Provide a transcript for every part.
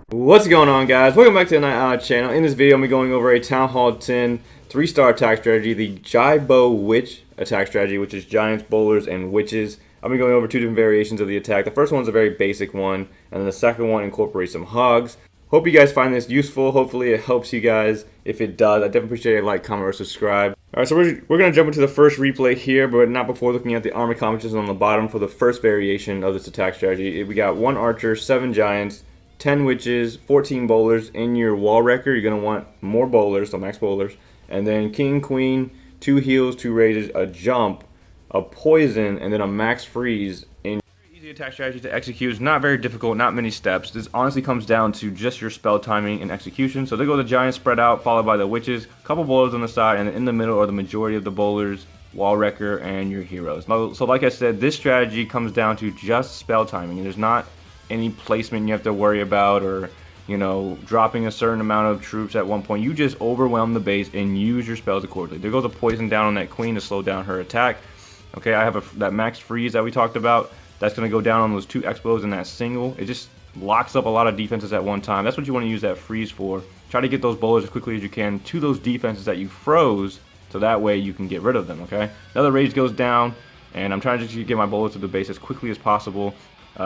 What's going on, guys? Welcome back to the Night Owl channel. In this video, I'm going to be going over a Town Hall 10 3-star attack strategy, the Jaibo Witch attack strategy, which is Giants, Bowlers, and Witches. I'll be going over two different variations of the attack. The first one's a very basic one, and then the second one incorporates some hogs. Hope you guys find this useful. Hopefully it helps you guys. If it does, I definitely appreciate a like, comment, or subscribe. Alright, so we're going to jump into the first replay here, but not before looking at the army combinations on the bottom for the first variation of this attack strategy. We got 1 Archer, 7 Giants, 10 Witches, 14 Bowlers. In your wall wrecker, you're going to want more Bowlers, so max Bowlers. And then King, Queen, 2 heals, 2 raises, a jump, a poison, and then a max freeze. In easy attack strategy to execute. It's not very difficult, not many steps. This honestly comes down to just your spell timing and execution. So there go the Giants spread out, followed by the Witches, a couple Bowlers on the side, and in the middle are the majority of the Bowlers, wall wrecker, and your heroes. So like I said, this strategy comes down to just spell timing. There's not any placement you have to worry about, or dropping a certain amount of troops at one point. You just overwhelm the base and use your spells accordingly. There goes a poison down on that Queen to slow down her attack. Okay, I have that max freeze that we talked about. That's going to go down on those 2 expos in that single. It just locks up a lot of defenses at one time. That's what you want to use that freeze for. Try to get those Bowlers as quickly as you can to those defenses that you froze, so that way you can get rid of them, okay? Another rage goes down, and I'm trying to just get my Bowlers to the base as quickly as possible.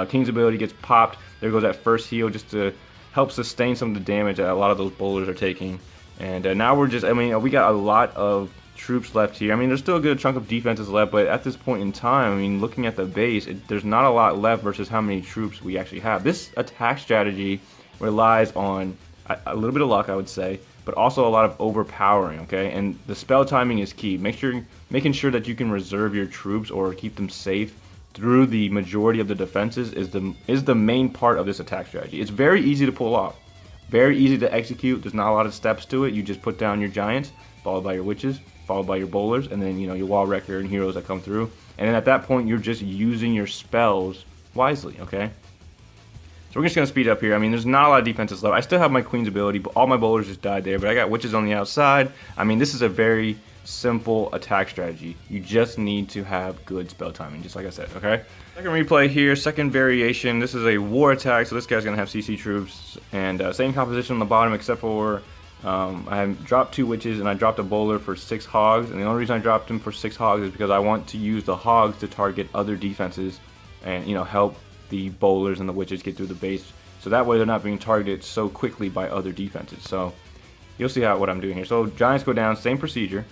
King's ability gets popped. There goes that first heal just to help sustain some of the damage that a lot of those Bowlers are taking. And now we're just, we got a lot of troops left here. There's still a good chunk of defenses left, but at this point in time, looking at the base, there's not a lot left versus how many troops we actually have. This attack strategy relies on a little bit of luck, I would say, but also a lot of overpowering, okay? And the spell timing is key. Making sure that you can reserve your troops or keep them safe through the majority of the defenses is the main part of this attack strategy. It's very easy to pull off, very easy to execute. There's not a lot of steps to it. You just put down your Giants, followed by your Witches, followed by your Bowlers, and then your wall wrecker and heroes that come through. And then at that point, you're just using your spells wisely, okay? So we're just going to speed up here. There's not a lot of defenses left. I still have my Queen's ability, but all my Bowlers just died there. But I got Witches on the outside. This is a very simple attack strategy. You just need to have good spell timing, just like I said, okay? Second replay here, second variation. This is a war attack, so this guy's going to have CC troops. And same composition on the bottom, except for I dropped 2 Witches and I dropped a Bowler for 6 Hogs. And the only reason I dropped him for 6 Hogs is because I want to use the Hogs to target other defenses and, help the Bowlers and the Witches get through the base. So that way they're not being targeted so quickly by other defenses. So you'll see what I'm doing here. So Giants go down, same procedure.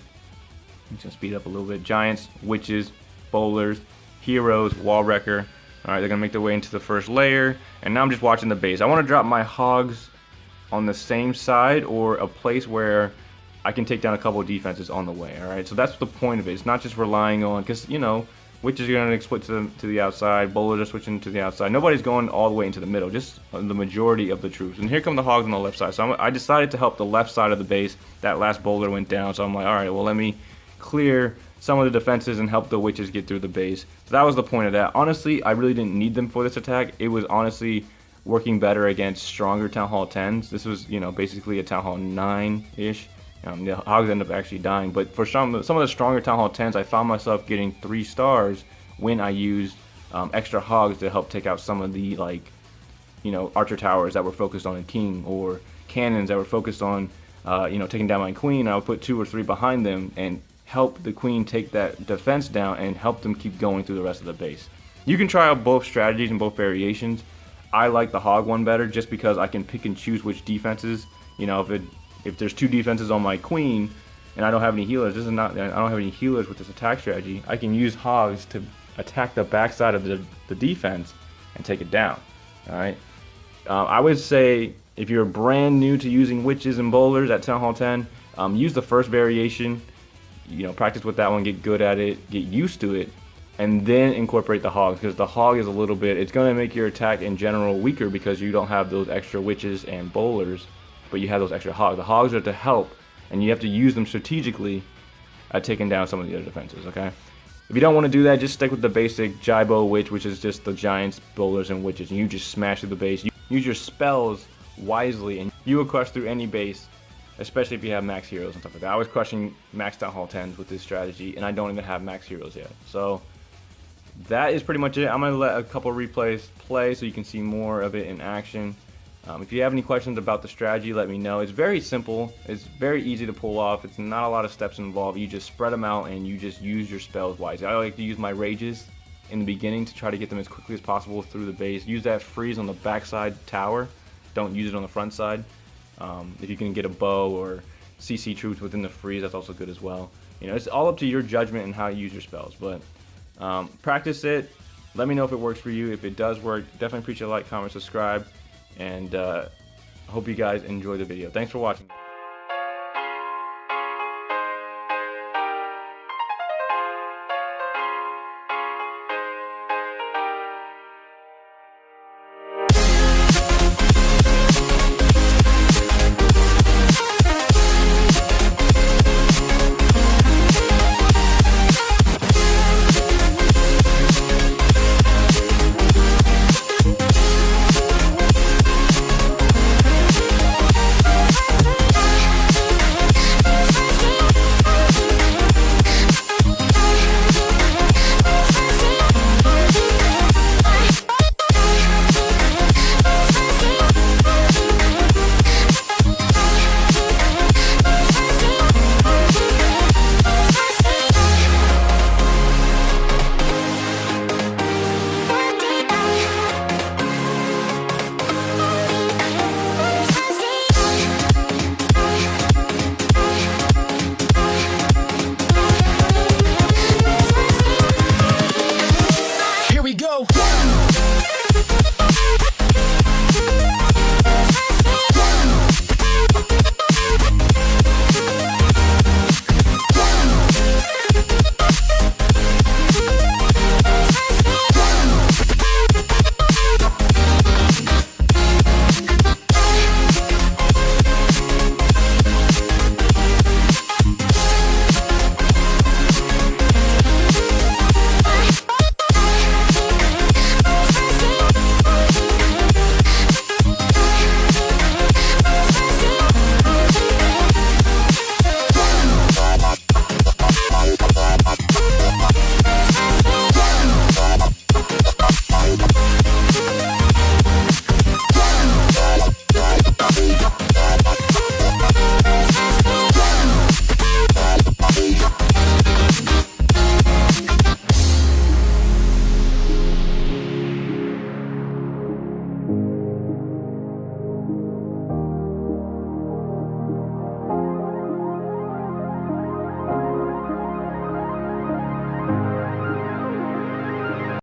I'm just going to speed up a little bit. Giants, Witches, Bowlers, heroes, wall wrecker. Alright, they're going to make their way into the first layer. And now I'm just watching the base. I want to drop my Hogs on the same side, or a place where I can take down a couple of defenses on the way. Alright, so that's the point of it. It's not just relying on, because, Witches are going to split to the outside, Bowlers are switching to the outside. Nobody's going all the way into the middle, just the majority of the troops. And here come the Hogs on the left side. So I decided to help the left side of the base. That last Bowler went down, so I'm like, alright, well, let me clear some of the defenses and help the Witches get through the base. So that was the point of that. Honestly, I really didn't need them for this attack. It was honestly working better against stronger Town Hall 10s. This was, basically a Town Hall 9-ish. The Hogs ended up actually dying, but for some of the stronger Town Hall 10s, I found myself getting 3 stars when I used extra Hogs to help take out some of the, Archer towers that were focused on a King, or cannons that were focused on, taking down my Queen. I would put 2 or 3 behind them and help the Queen take that defense down and help them keep going through the rest of the base. You can try out both strategies and both variations. I like the Hog one better just because I can pick and choose which defenses. If there's 2 defenses on my Queen and I don't have any healers, I don't have any healers with this attack strategy, I can use Hogs to attack the backside of the defense and take it down. Alright? I would say if you're brand new to using Witches and Bowlers at Town Hall 10, use the first variation. Practice with that one, get good at it, get used to it, and then incorporate the Hogs, because the Hog is it's going to make your attack in general weaker because you don't have those extra Witches and Bowlers, but you have those extra Hogs. The Hogs are to help, and you have to use them strategically at taking down some of the other defenses, okay? If you don't want to do that, just stick with the basic Jaibo Witch, which is just the Giants, Bowlers, and Witches, and you just smash through the base. You use your spells wisely, and you will crush through any base, especially if you have max heroes and stuff like that. I was crushing max Town Hall 10s with this strategy, and I don't even have max heroes yet. So that is pretty much it. I'm going to let a couple replays play so you can see more of it in action. If you have any questions about the strategy, let me know. It's very simple. It's very easy to pull off. It's not a lot of steps involved. You just spread them out and you just use your spells wisely. I like to use my rages in the beginning to try to get them as quickly as possible through the base. Use that freeze on the backside tower. Don't use it on the front side. If you can get a bow or CC troops within the freeze, that's also good as well. It's all up to your judgment and how you use your spells. But practice it. Let me know if it works for you. If it does work, definitely appreciate a like, comment, subscribe. And I hope you guys enjoy the video. Thanks for watching.